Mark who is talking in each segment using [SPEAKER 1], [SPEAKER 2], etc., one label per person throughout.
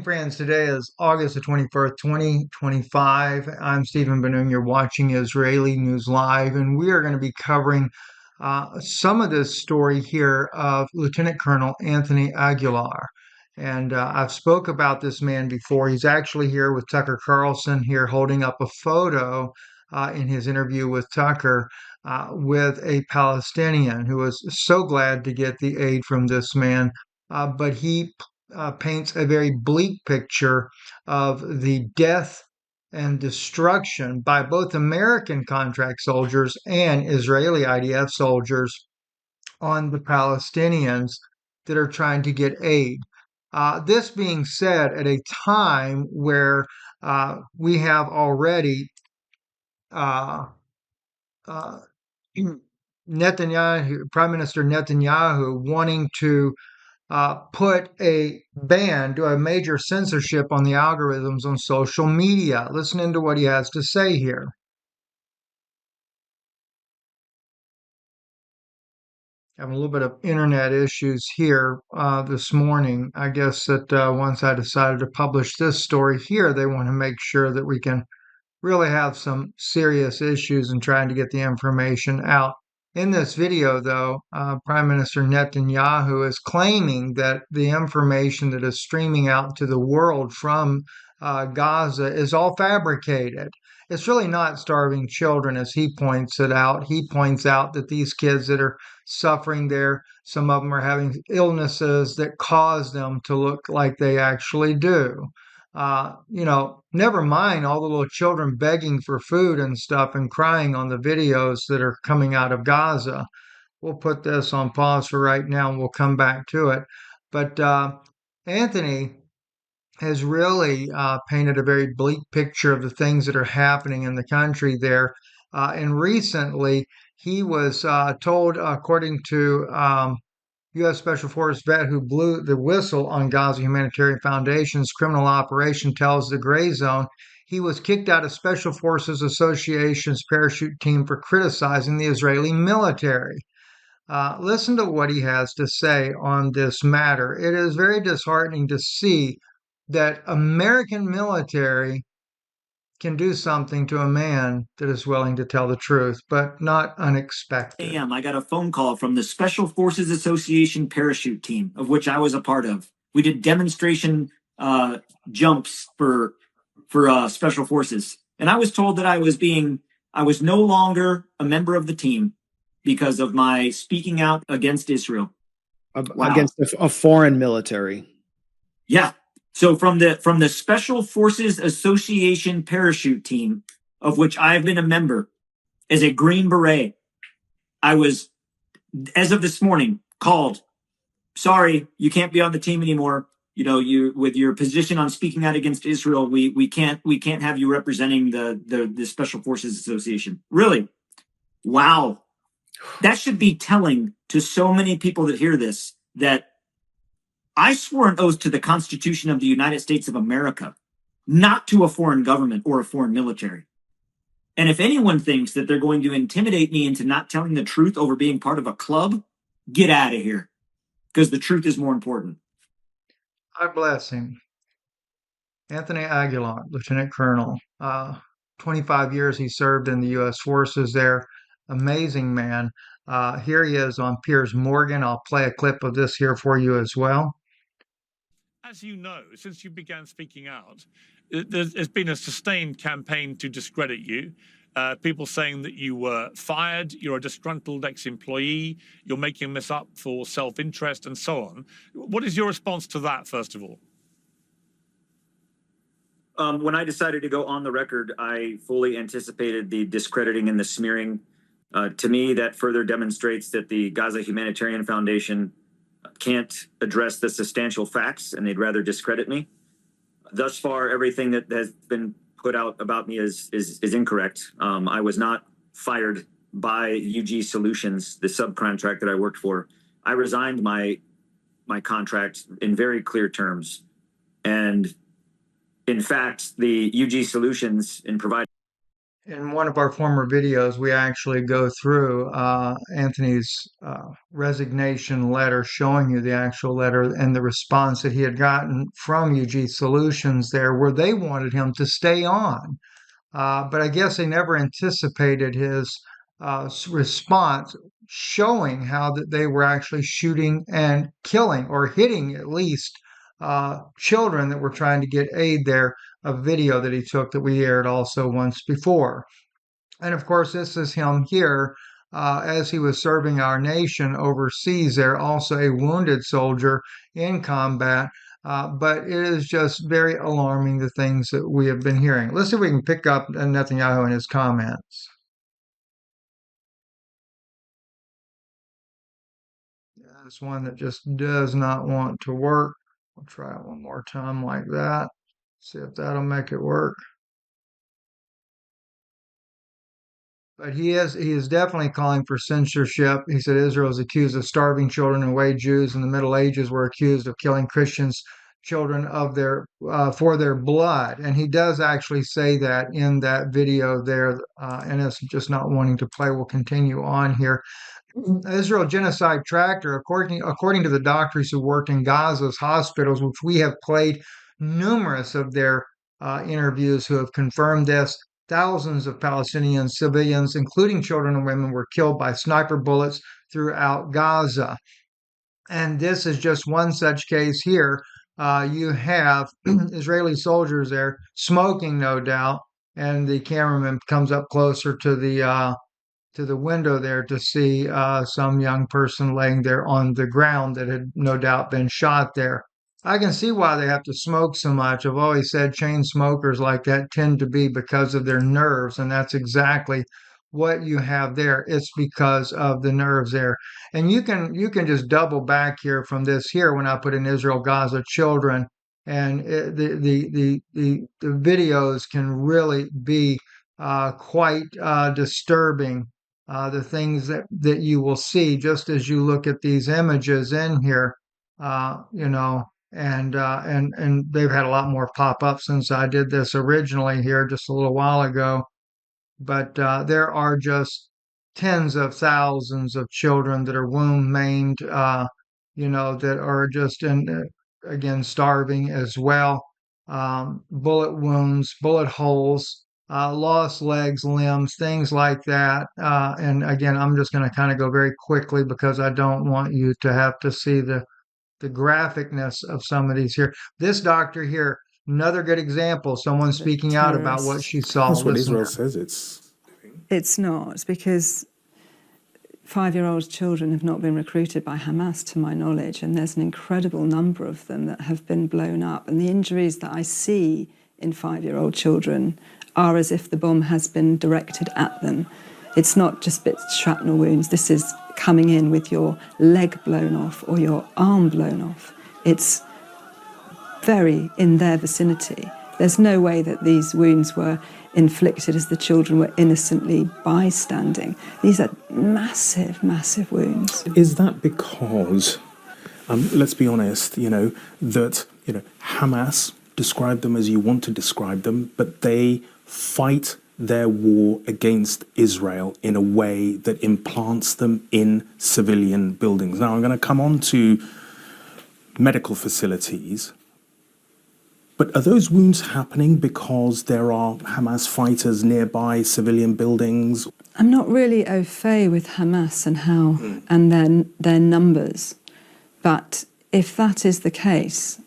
[SPEAKER 1] Morning, friends. Today is August the 21st, 2025. I'm Stephen Ben-Nun. You're watching Israeli News Live, and we are going to be covering some of this story here of Lieutenant Colonel Anthony Aguilar. And I've spoke about this man before. He's actually here with Tucker Carlson here holding up a photo in his interview with Tucker with a Palestinian who was so glad to get the aid from this man. But he paints a very bleak picture of the death and destruction by both American contract soldiers and Israeli IDF soldiers on the Palestinians that are trying to get aid. This being said, at a time where we have already uh, uh, Netanyahu, Prime Minister Netanyahu, wanting to put a ban, do a major censorship on the algorithms on social media. Listening to what he has to say here. Having a little bit of internet issues here this morning. I guess that once I decided to publish this story here, they want to make sure that we can really have some serious issues in trying to get the information out. In this video, though, Prime Minister Netanyahu is claiming that the information that is streaming out to the world from Gaza is all fabricated. It's really not starving children, as he points it out. He points out that these kids that are suffering there, some of them are having illnesses that cause them to look like they actually do. Never mind all the little children begging for food and stuff and crying on the videos that are coming out of Gaza. We'll put this on pause for right now and we'll come back to it. But Anthony has really painted a very bleak picture of the things that are happening in the country there. And recently, he was told, according to U.S. Special Forces vet who blew the whistle on Gaza Humanitarian Foundation's criminal operation, tells the Gray Zone he was kicked out of Special Forces Association's parachute team for criticizing the Israeli military. Listen to what he has to say on this matter. It is very disheartening to see that American military can do something to a man that is willing to tell the truth, but not unexpected.
[SPEAKER 2] I got a phone call from the Special Forces Association parachute team, of which I was a part of. We did demonstration jumps for Special Forces, and I was told that I was no longer a member of the team because of my speaking out against Israel.
[SPEAKER 3] Wow. Against a foreign military.
[SPEAKER 2] Yeah. So from the Special Forces Association parachute team, of which I've been a member as a Green Beret, I was, as of this morning, called. Sorry, you can't be on the team anymore. You know, you with your position on speaking out against Israel, we can't have you representing the Special Forces Association. Really? Wow. That should be telling to so many people that hear this that I swore an oath to the Constitution of the United States of America, not to a foreign government or a foreign military. And if anyone thinks that they're going to intimidate me into not telling the truth over being part of a club, get out of here, because the truth is more important.
[SPEAKER 1] God bless him. Anthony Aguilar, Lieutenant Colonel. 25 years he served in the U.S. forces there. Amazing man. Here he is on Piers Morgan. I'll play a clip of this here for you as well.
[SPEAKER 4] As you know, since you began speaking out, there's been a sustained campaign to discredit you. People saying that you were fired, you're a disgruntled ex-employee, you're making this up for self-interest and so on. What is your response to that, first of all?
[SPEAKER 2] When I decided to go on the record, I fully anticipated the discrediting and the smearing. To me, that further demonstrates that the Gaza Humanitarian Foundation can't address the substantial facts, and they'd rather discredit me. Thus far, everything that has been put out about me is incorrect. I was not fired by UG Solutions, the subcontract that I worked for. I resigned my contract in very clear terms. And in fact, the UG Solutions in providing
[SPEAKER 1] in one of our former videos, we actually go through Anthony's resignation letter, showing you the actual letter and the response that he had gotten from UG Solutions there, where they wanted him to stay on. But I guess they never anticipated his response, showing how that they were actually shooting and killing, or hitting at least, children that were trying to get aid there. A video that he took that we aired also once before. And of course, this is him here as he was serving our nation overseas there, also a wounded soldier in combat. But it is just very alarming, the things that we have been hearing. Let's see if we can pick up Netanyahu in his comments. That's one that just does not want to work. I'll try it one more time like that. See if that'll make it work. But he is definitely calling for censorship. He said Israel is accused of starving children, and way Jews in the Middle Ages were accused of killing Christians, children of their for their blood. And he does actually say that in that video there. And it's just not wanting to play. We'll continue on here. Israel genocide tractor, according to the doctors who worked in Gaza's hospitals, which we have played numerous of their interviews, who have confirmed this. Thousands of Palestinian civilians, including children and women, were killed by sniper bullets throughout Gaza. And this is just one such case here. You have Israeli soldiers there smoking, no doubt, and the cameraman comes up closer to the window there to see some young person laying there on the ground that had no doubt been shot there. I can see why they have to smoke so much. I've always said chain smokers like that tend to be because of their nerves, and that's exactly what you have there. It's because of the nerves there. And you can just double back here from this here when I put in Israel Gaza children, and the videos can really be quite disturbing. The things that you will see just as you look at these images in here, you know, and they've had a lot more pop up since I did this originally here just a little while ago. But there are just tens of thousands of children that are womb maimed, that are just again starving as well. Bullet wounds, bullet holes, lost legs, limbs, things like that. And again, I'm just going to kind of go very quickly because I don't want you to have to see the graphicness of some of these here. This doctor here, another good example, someone speaking out about what she saw.
[SPEAKER 5] That's what
[SPEAKER 1] Listen
[SPEAKER 5] Israel
[SPEAKER 1] here.
[SPEAKER 5] says
[SPEAKER 6] It's not, because 5-year-old children have not been recruited by Hamas, to my knowledge, and there's an incredible number of them that have been blown up. And the injuries that I see in 5-year-old children are as if the bomb has been directed at them. It's not just bits of shrapnel wounds. This is coming in with your leg blown off or your arm blown off. It's very in their vicinity. There's no way that these wounds were inflicted as the children were innocently bystanding. These are massive, massive wounds.
[SPEAKER 5] Is that because, let's be honest, that Hamas, describe them as you want to describe them, but they fight their war against Israel in a way that implants them in civilian buildings. Now, I'm going to come on to medical facilities, but are those wounds happening because there are Hamas fighters nearby civilian buildings?
[SPEAKER 6] I'm not really au fait with Hamas and how and their numbers, but if that is the case,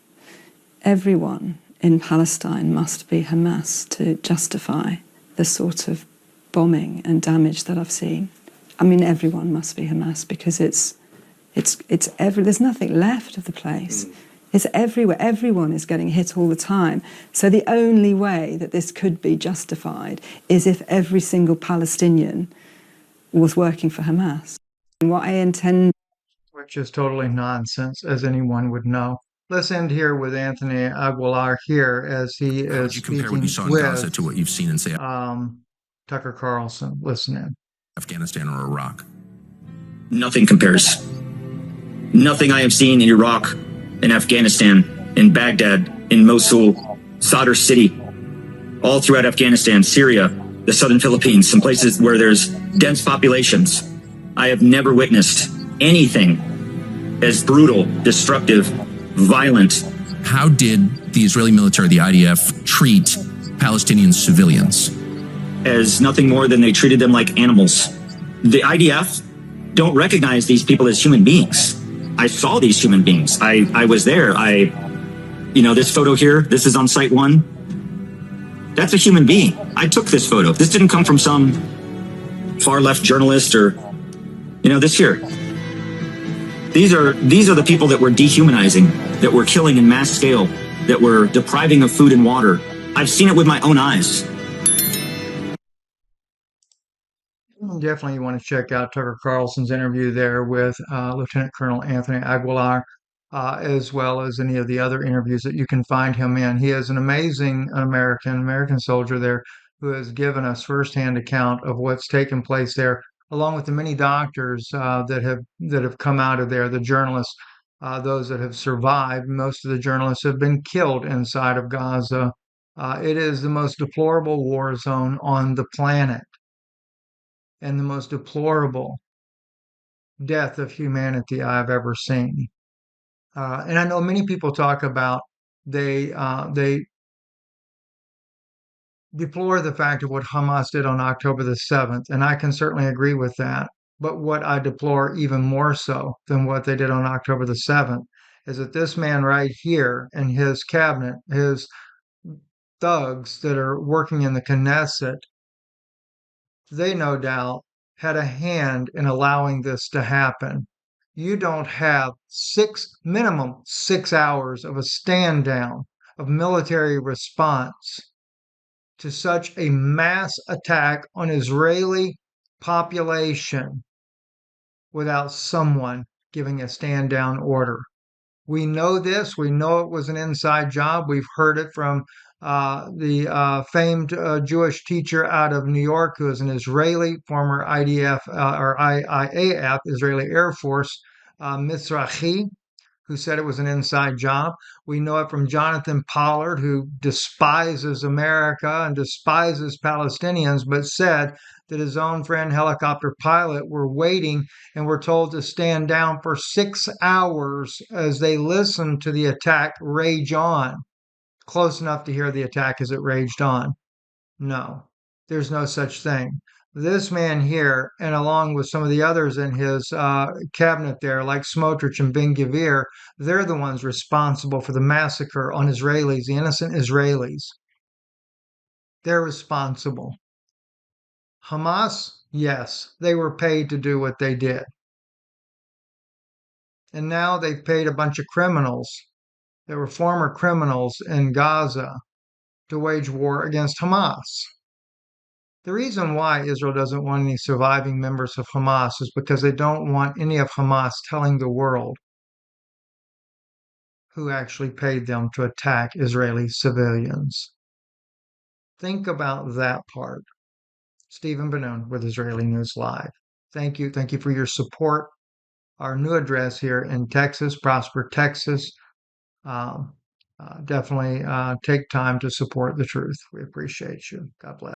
[SPEAKER 6] everyone in Palestine must be Hamas to justify the sort of bombing and damage that I've seen. I mean, everyone must be Hamas, because there's nothing left of the place. It's everywhere. Everyone is getting hit all the time. So the only way that this could be justified is if every single Palestinian was working for Hamas. And what I intend...
[SPEAKER 1] Which is totally nonsense, as anyone would know. Let's end here with Anthony Aguilar here as he is
[SPEAKER 7] How would you compare what you saw in
[SPEAKER 1] with
[SPEAKER 7] Gaza to what you've seen in, say,
[SPEAKER 1] Tucker Carlson. Listen in.
[SPEAKER 7] Afghanistan or Iraq?
[SPEAKER 2] Nothing compares. Nothing I have seen in Iraq, in Afghanistan, in Baghdad, in Mosul, Sadr City, all throughout Afghanistan, Syria, the southern Philippines, some places where there's dense populations. I have never witnessed anything as brutal, destructive, violent.
[SPEAKER 7] How did the Israeli military, the IDF, treat Palestinian civilians?
[SPEAKER 2] As nothing more than they treated them like animals. The IDF don't recognize these people as human beings. I saw these human beings. I was there. This photo here, this is on site 1. That's a human being. I took this photo. This didn't come from some far left journalist or, this here. These are the people that we're dehumanizing, that we're killing in mass scale, that we're depriving of food and water. I've seen it with my own eyes.
[SPEAKER 1] Definitely you want to check out Tucker Carlson's interview there with Lieutenant Colonel Anthony Aguilar, as well as any of the other interviews that you can find him in. He is an amazing American soldier there who has given us firsthand account of what's taken place there, along with the many doctors that have come out of there, the journalists, those that have survived. Most of the journalists have been killed inside of Gaza. It is the most deplorable war zone on the planet, and the most deplorable death of humanity I've ever seen. And I know many people talk about they deplore the fact of what Hamas did on October the 7th, and I can certainly agree with that. But what I deplore even more so than what they did on October the 7th is that this man right here and his cabinet, his thugs that are working in the Knesset, they no doubt had a hand in allowing this to happen. You don't have minimum 6 hours of a stand down of military response to such a mass attack on Israeli population without someone giving a stand down order. We know this. We know it was an inside job. We've heard it from the famed Jewish teacher out of New York, who is an Israeli, former IDF or IAF, Israeli Air Force, Mizrahi, who said it was an inside job. We know it from Jonathan Pollard, who despises America and despises Palestinians, but said that his own friend helicopter pilot were waiting and were told to stand down for 6 hours as they listened to the attack rage on, close enough to hear the attack as it raged on. No, there's no such thing. This man here, and along with some of the others in his cabinet there, like Smotrich and Ben-Gvir, they're the ones responsible for the massacre on Israelis, the innocent Israelis. They're responsible. Hamas, yes, they were paid to do what they did. And now they've paid a bunch of criminals that were former criminals in Gaza to wage war against Hamas. The reason why Israel doesn't want any surviving members of Hamas is because they don't want any of Hamas telling the world who actually paid them to attack Israeli civilians. Think about that part. Stephen Ben-Nun with Israeli News Live. Thank you. Thank you for your support. Our new address here in Texas, Prosper, Texas. Definitely take time to support the truth. We appreciate you. God bless.